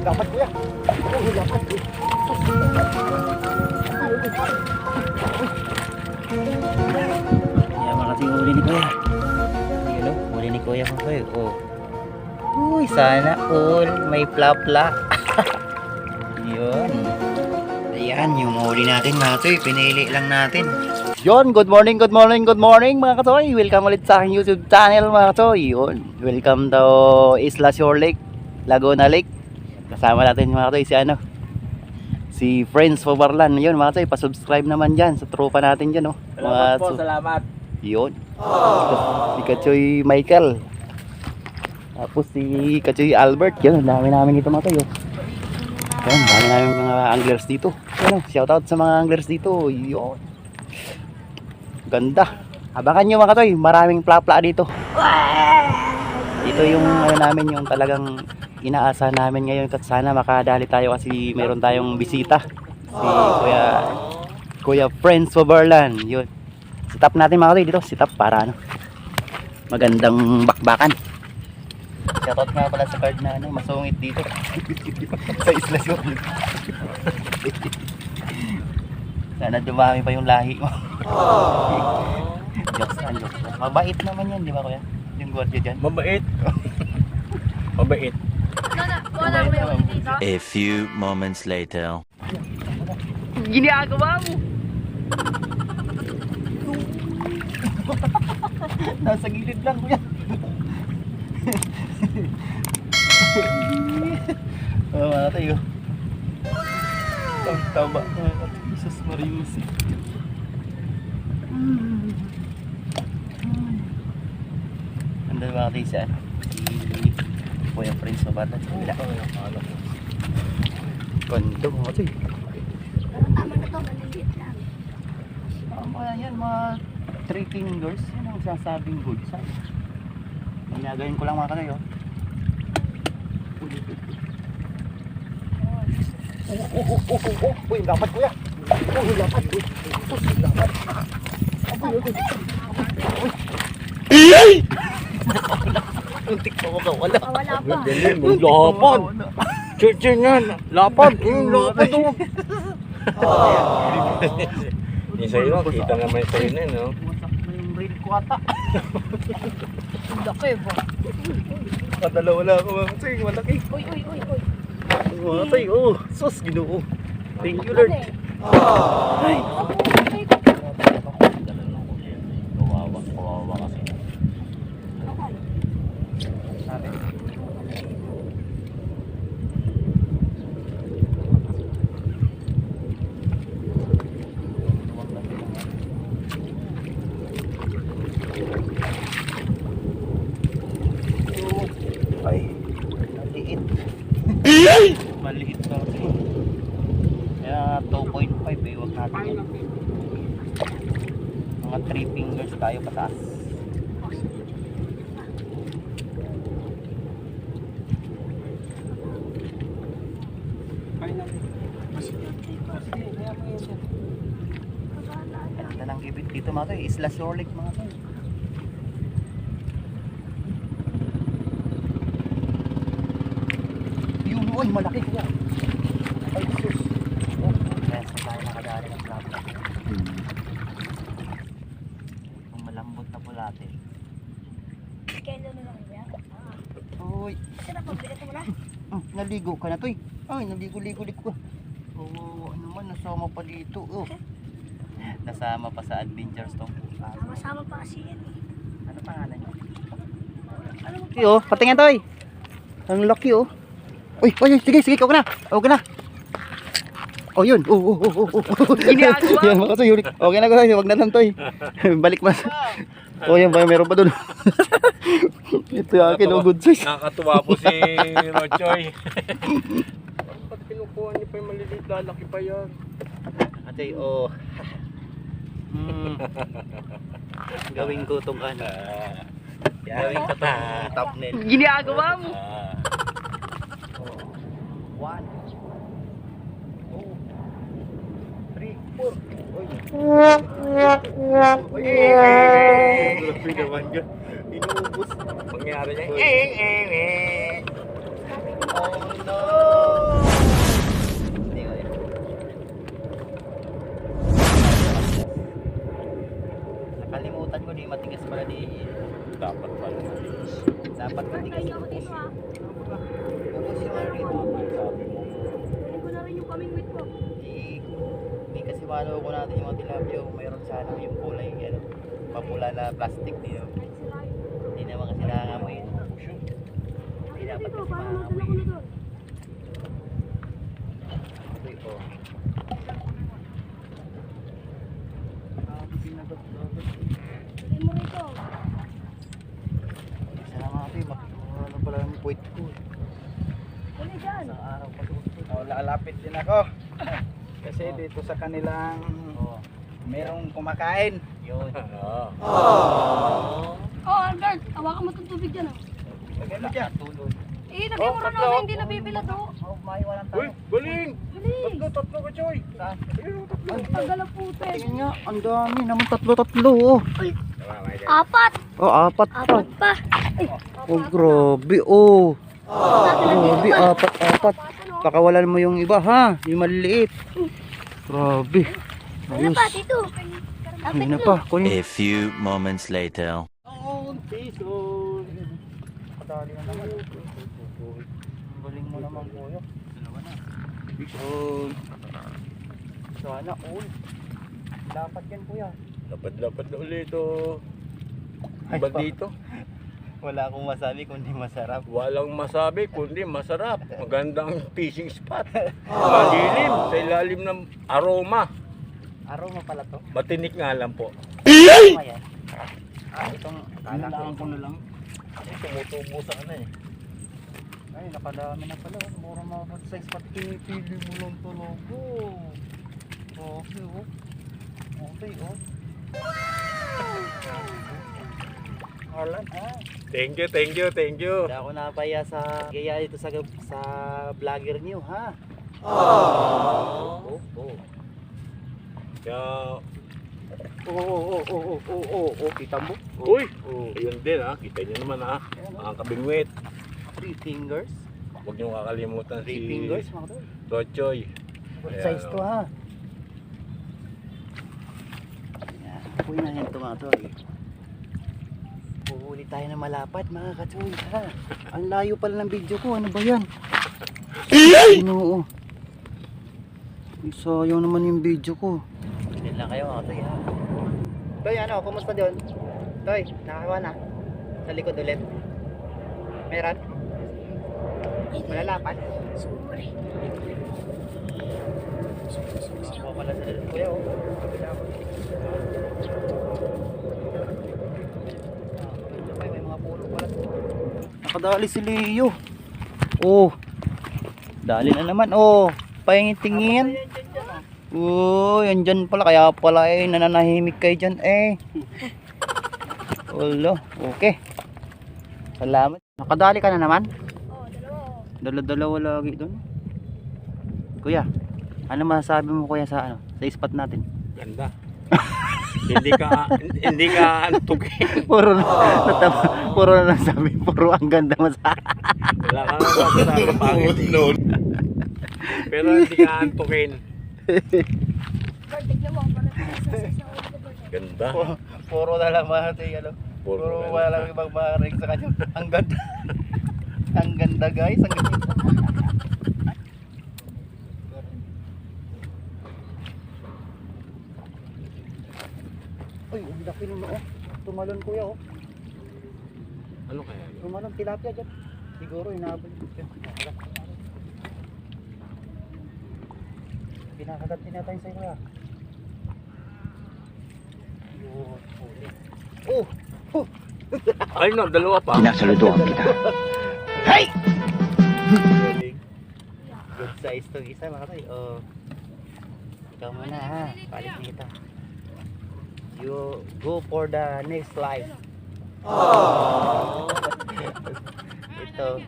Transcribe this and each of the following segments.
dapat kuya. Uy, dapat. Yan mga kasing huli ni kuya. Yun o, huli ni kuya mga kuya. Oh. Uy, sana all may plapla. Yun. Ayan, yung huli natin mga katoy. Pinili lang natin. Yun, good morning mga katoy. Welcome ulit sa aking YouTube channel mga katoy. Yun, welcome to Isla Shore Lake, Laguna Lake. Kasama natin mga katoy si Friends Fabarlan. Yun mga katoy, pa-subscribe naman dyan sa tropa natin dyan. Oh. Salamat po, salamat. Yun. Si Kachoy Michael. Tapos si Kachoy Albert. Yun, ang dami namin dito mga katoy. Oh. Yan, dami namin mga anglers dito. Yun, shoutout sa mga anglers dito. Yun. Ganda. Abangan nyo mga katoy, maraming plapla dito. Ito yung namin, yung talagang inaasahan namin ngayon. At sana makadali tayo kasi meron tayong bisita. Si Kuya Friends Fabarlan. Yun. Sit-up natin mga katoy dito. Sit-up para magandang bakbakan. Shoutout nga pala sa card na masungit dito. Sa Isla Shore. Sana dumami pa yung lahi mo. Jokes lang. Mabait naman yan, di ba kuya? Yung gwardiya dyan. Mabait. Mabait. A few moments later. Ginagawa mo. Nasa gilid lang kuya. Mga tayo. Tama. Jesus Marius. Andun mga tayo siya. Si Kuya Friends Fabarlan. Wala. Kondo mga tayo. Yan mga 3 fingers. Yan ang sasabing good size. Ginagayin ko lang mga kanayo. Uy, dapat kuya. Uy, dapat. Uy, dapat. Uy. Untik pa ko wala. Wala pa. Galing, lapad. Chichen yan. Lapad. Lapad o. Yung sa'yo, kita naman yung sa'yo na yun, no? Wasak na yung reel ko ata. Laki ba? Kadalawa lang ako mga kasi malaki. Uy. Mga tayo, oh, sus, Ginoo. Thank you Lord. Ay. Kawawa kasi. Ay, maliit. Maliit na ito. Kaya 2.5 eh, huwag natin yan. Mga 3 fingers tayo pataas. Ganda ng gibit dito mga tayo. Isla Shore Lake mga tayo. Uy, malaki kuya. Ay, sus. Oh, kaya sa tayo nakadali ng plata. Kung malambot na bulate. Kailan na lang yan? Uy. Saan ako? Bigat mo na? Naligo ka na to eh. Ay, naligo-ligo ka. Oo, ano man, nasama pa dito. Oh. Nasama pa sa adventures to. Sama-sama pa kasi yan eh. Ano pangalan niyo? Oh, patingin to eh. Ang laki oh. Uy, sige, ikaw ka na. Oh, yun. Ginagawa yan, mga katoy. Okay na katoy, wag na lang toy. Balik mas. Oh, yan ba, meron pa doon. Ito yung akin, good size. Nakakatuwa po si Rochoy. Ba't kinukuha niyo pa yung maliliit? Lalaki pa yan. Ate, oh. Gawin ko itong ano. Gawin ko itong thumbnail. Ginagawa mo. 1, 2, 3, 4. Uy. Grabe naman yun. Inuubos. Mangyari niya. Oh no! Dapat matigas. Tayo ako dito ha. Focus yung ano dito. Kunin ko na rin yung kamingwit ko. Hindi kasi maloko natin yung mga tilapia. Mayroon sana yung kulay ano, mapula na plastic dito. Hindi naman kasi nangangamoy yun. Hindi dapat Dito, kasi parang madala mangangamoy. ko na doon. Okay, oh. Lagay mo rito. Isa na nga ito eh. Ano pala yung puwit ko. Kunin dyan. Isang araw pa ito. Lalapit din ako. Kasi dito sa kanilang Oo. merong kumakain. Yun. Oh, Albert, hawakan mo itong tubig dyan. Lagyan mo dyan. Tulog. Eh, lagay mo rin tatlo. natin, hindi nabibilad oh. Oh, maiwanan Uy, tayo. galing! Bilis. Tatlo ka, Choy! Saan? Ayun, tatlo. Tagal ang puti. Tingin nga, ang dami naman tatlo oh. Apat. Oh, apat pa. Apat pa. Ay, Oh, grabe oh. Grabe, apat. Pakawalan mo yung iba ha, yung maliliit. Grabe. Ano Ayos. pa, dito? Ayun na pa, kunin. A few moments later. Ang season! Kadali na naman. Ang galing mo naman kuya. Dalawa na. Bison. Sana all. Dapat yan kuya. Lapad-lapad na ulit oh. Ay, Iba pa. dito. Wala akong masabi kundi masarap. Walang masabi kundi masarap. Magandang fishing spot. Madilim sa ilalim ng aroma. Aroma pala to. Matinik nga lang po. Aroma yan. Itong Kailangan ko na lang. Tumutubo sa ano eh. Ay, nakadami na pala. Mura mga food size pati pinipili mo lang talaga. Okay, oh. Okay, oh. Harlan, Thank you, thank you, thank you. Hindi ako napaya sa gaya dito sa vlogger niyo, ha? Oh, oh. Kaya, Oh, kita mo? uy, ayun din ha. Kita nyo naman ha. Ang kabingwit. 3 fingers. Huwag nyo kakalimutan 3 si fingers, mga tol. Rochoy. What Ayan, size to, oh. ha? Yan, kunin na yan ito, mga tol. Puhuli tayo ng malapad, mga katsoy, ha? Ang layo pala ng video ko, ano ba yan? Oo. Sayang naman yung video ko. Yan lang kayo, mga katsoy, ha? Toy, ano, kumusta doon? Toy, nakakuha na. Sa likod ulit. Meron? Malalapan? Sorry. Nakakuha pala sa likod. Kuya, oh. May mga pulo pala. Nakadali si Leo. Oh. Dali na naman, oh. Pahingin-tingin. Oh, yan dyan pala. Kaya pala eh, nananahimik kayo dyan eh. Ulo, okay. Salamat. Nakadali ka na naman? Oh, dalawa. Dala-dalawa lagi doon. Kuya, ano masasabi mo kuya sa ano? Sa spot natin? Ganda. hindi ka antukin. Puro puro na sabi, puro ang ganda mo sa. Wala ka nga sa pangit noon. Pero hindi ka antukin. Bert, tignan mo. Parang sa ulo ko, Bert. Ganda. Puro na lang mga ano. Puro Puro ganda. wala lang ibang maring sa kanya. Ang ganda. Ang ganda guys, ang ganda. Uy, ang laki nun oh. Tumalon kuya oh. Ano kaya yun? Tumalon tilapia dyan. Siguro inaabot. Pinakagat din natin sa kuya. Yun, huli. Oh! Oh! Ay no, dalawa pa. Nasaludoan kita. Hey! Good size to isa mga tayo. Oh. Ikaw muna ha. Palit kita. You go for the next life. Oh. Ito.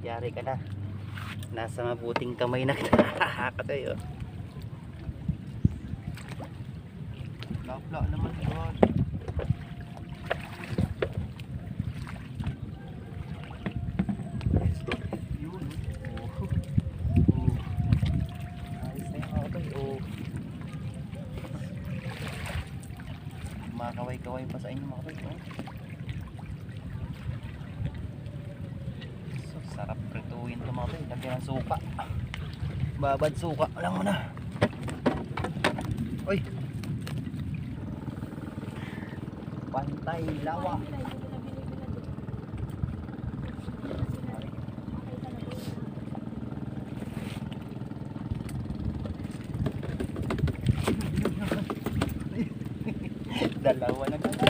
Yari ka na. Nasa mabuting kamay na kita. Katayo. Lapla naman yun. Yun. Oh. Oh. Ayos na yung mga katoy. Oh. Makakaway-kaway pa sa inyo mga katoy. Oh. mga tayo, lagyan ng suka. Babad suka, alam mo na. Uy! Pantay lawa. Dalawa na ka na.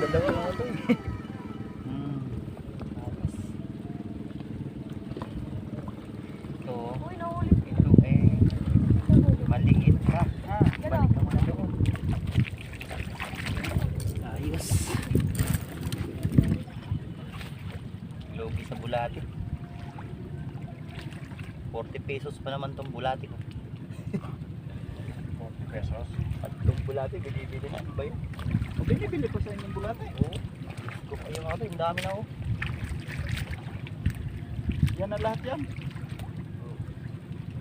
Dalawa na ito eh. Ayos. Ito. Uy, nahuli. Ito eh. Maliit ka. Ha? Balik ka muna doon. Ayos. Logi sa bulati. 40 pesos pa naman tong bulati ko. 40 pesos. At itong bulati, binibili na. Ano ba yun? O, binibili pa sa inyong bulati? Oo. Kung ayun ako, yung dami na ako. Yan na lahat yan.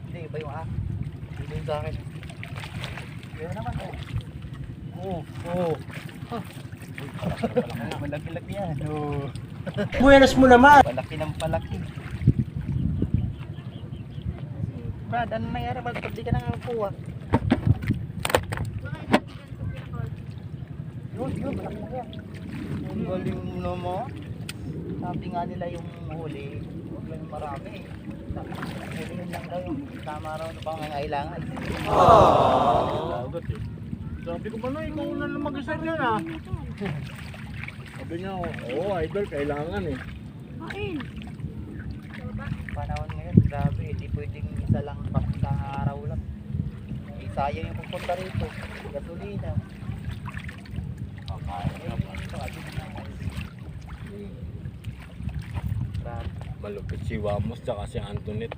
Hindi, iba yung hindi yung sa akin. Yan naman, oh. Oo, oo. Malaki-laki yan. Oo. Buenas mo naman. Palaki ng palaki. Brad, ano nangyari? Ba't di ka nakakuha? Yun, malaki na yan. Ang galing mo naman. Sabi nga nila yung huli, huwag lang marami. Huliin lang daw yung tama raw na pangangailangan. Lagot eh. Sabi ko ba na, ikaw na lang mag-isar yan ah. Sabi niya, oo idol, kailangan eh. Kain. Panahon ngayon, grabe, hindi pwedeng isa lang sa araw lang. Sayang yung pupunta rito, gasolina. Malupit si Wamos tsaka si Antoinette.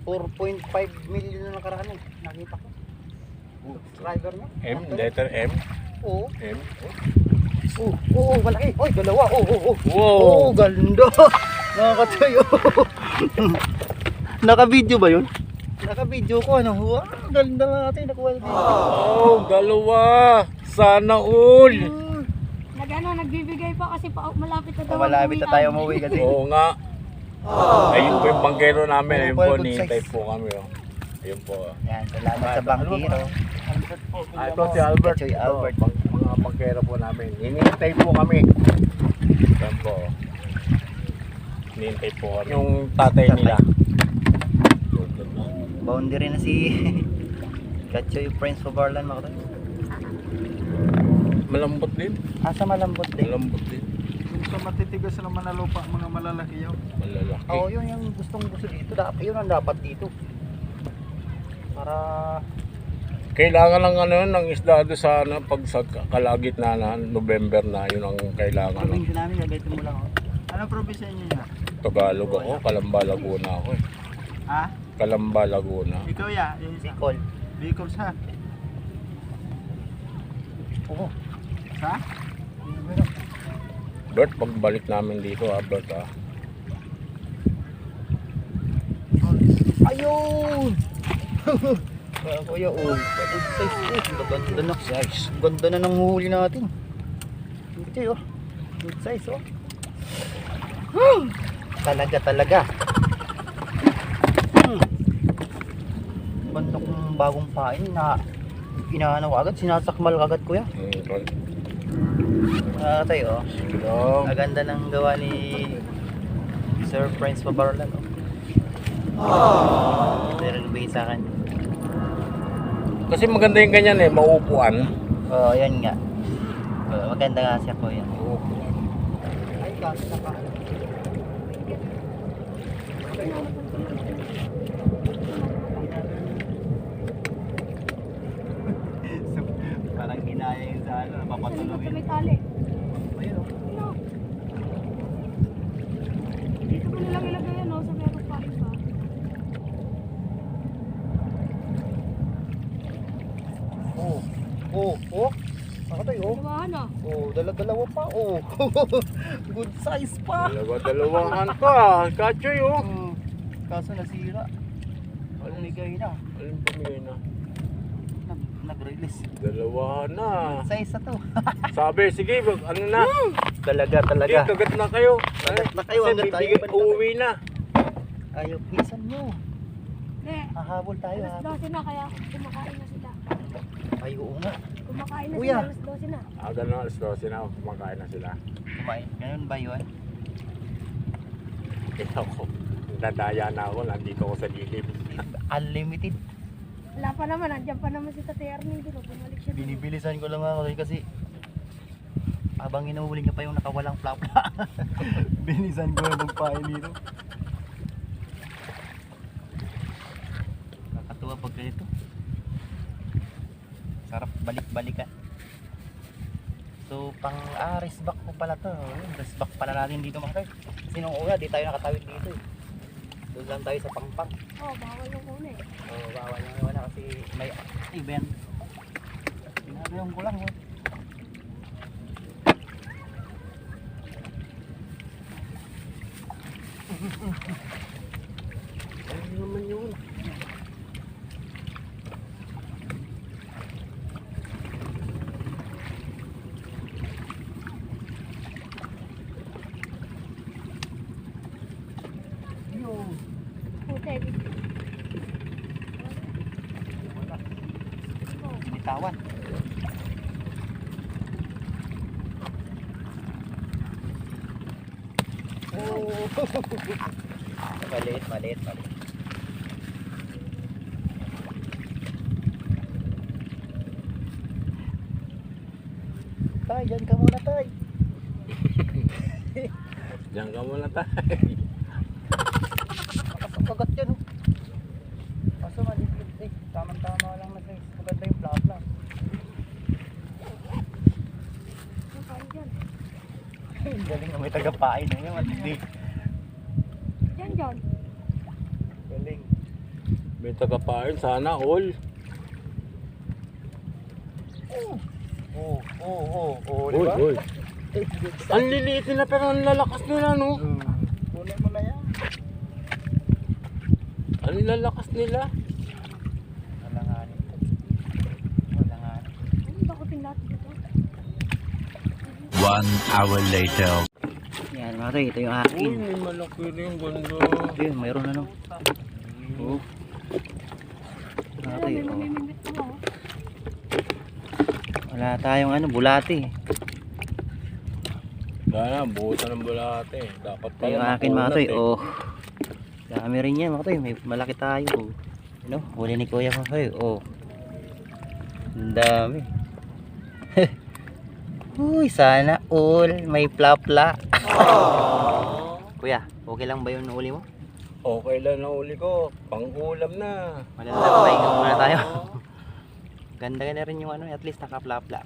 4.5 million na nakaraan eh, nakita ko. Subscriber na. M, letter M. Oo. M. Oo, malaki. Oy, dalawa. Oo. Wow. Oo, ganda. Nakakatuyo. Naka-video ba yun? Naka-video ko, ano? Wow, ganda nga natin. Nakuha dito. Oh, dalawa. Sana all. Nagbibigay pa kasi malapit na daw. Malapit na tayo umuwi kasi. Oo nga. Ayun po yung bangkero namin. Ayun po, Good nihintay size. po kami. Oh. Ayun po. Yan, salamat sa bangkiro. Ito si Albert. Choy Albert. Mga bangkero po namin. Hinihintay po kami. Ayun po. Hinihintay po kami. Yung tatay nila. Boundary na si Katchoy Prince Fabarlan, mga kapatid. Malambot din. Asa malambot din. Malambot din. Yung sa matitigas naman na lupa, mga malalaki yun. Malalaki. Oo, yun yung gusto dito. Yun ang dapat dito. Para Kailangan lang ano ng isda doon sa ano, pag sa kalagit na November na, yun ang kailangan. probinsya namin, gagawin mo lang. Anong probinsya niyo niya? Tagalog ako, Calamba, Laguna ako eh. Ha? Calamba, Laguna. Ikaw ya? Yung isa. Bicol. Bicol sa? Oo. Sa? Bert, pagbalik namin dito ha, Bert ha. Ayun! Kuya, oh. Good size oh. Ganda na size. Ganda na ng huli natin. Ito oh. Good size oh. Talaga. Ganda kong bagong pain na inaano ko agad. Sinasakmal agad kuya. Tayo oh. Sige lang. Maganda ng gawa ni Sir Prince Fabarlan oh. Ito yung nagbigay sa akin. Kasi maganda yung ganyan eh, maupuan. Oo, yan nga. Maganda nga siya kuya. Maupuan. Ay, kasi naka. Parang ginaya yung sa ano, napapatulogin. May tali. Ayun oh. Ano? Dito ko nilang ilagay yan, no? Sa meron pa isa. Oh. Nakatay oh. Dalawahan na. Oh, dalawa pa oh. Good size pa. Dalawa-dalawahan pa, Katchoy oh. Kaso nasira. Lumigay na. Alin pamigay na? nag-release. Dalawa na. Sa isa to. Sabi, sige, ano na. Talaga, Sige, talaga. kagat na kayo. Kagat na kayo, Kasi hanggang tayo bibigay- balikan. Uuwi na. Ayaw, bilisan nyo. Hindi. Hahabol tayo Alas ha. 12 na kaya kumakain na sila. Ay, oo nga. Kumakain na Kuya. sila alas 12 na. Ganun, alas 12 na. Kumakain na sila. Kumain. Ganun ba yun? Ikaw ko. Nadaya na ako. Nandito ako sa gilid. Unlimited. Wala pa naman, andyan pa naman si Tatay Arnie dito. Bumalik siya dito. Binibilisan ko lang ako kasi habang inuhuli niya pa yung nakawalang plapla. Binisan ko na magpain dito. Nakakatuwa pag ganito. Sarap balik-balikan. So pang rest back ko pala to. Rest back pala natin dito mga guys. Kasi nung una di tayo nakatawid dito eh. Doon lang tayo sa pangpang. Oh, bawal yung una eh. Oh, bawal na naman na kasi may event. Ginagawin ko lang oh. Ano naman yun? Hotel. Bitawan. Oh. Maliit, maliit, maliit. Tay, dyan ka muna tay. Diyan ka muna tayo. Kagat yan oh. Kaso maliit eh. Tama-tama lang na size. Maganda yung flap lang. Yung kain dyan. Galing na may tagapain na yun. Matindi. Dyan, John. Galing. May tagapain. Sana all. Di ba? Uy. Ang liliit nila pero ang lalakas nila, no? Kunin mo na yan. Ang lalakas nila. Walanganin to. Walanganin. Ano ba ko pinlato dito? 1 hour later. Yan mga tayo, ito yung Uy, akin. may malaki rin. Ganda. Ayun, mayroon na no. Oh. Mga Ayun, tayo, may oh. mamimingwit pa oh. Wala tayong ano, bulati. Sana, buhusan ng bulate. Dapat Ito pala yung akin mga makunat, tayo, oh. Dami rin yan mga tayo, may malaki tayo. Oh. Ano, huli ni kuya mga tayo, oh. Ang dami. Uy, sana all may plapla. Kuya, okay lang ba yung huli mo? Okay lang na uli ko. Pang-ulam na. Malalabay ka muna tayo. Ganda-ganda rin yung ano, at least naka-plapla.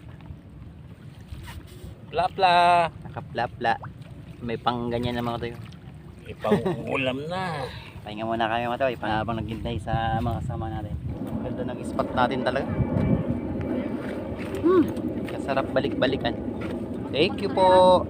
Plapla. Naka-plapla. May pang ganyan na mga tayo. Ipang-ulam na. Pahinga muna kami mga tayo, habang naghintay sa mga kasama natin. Ganda ng spot natin talaga. Kasarap balik-balikan. Thank you po.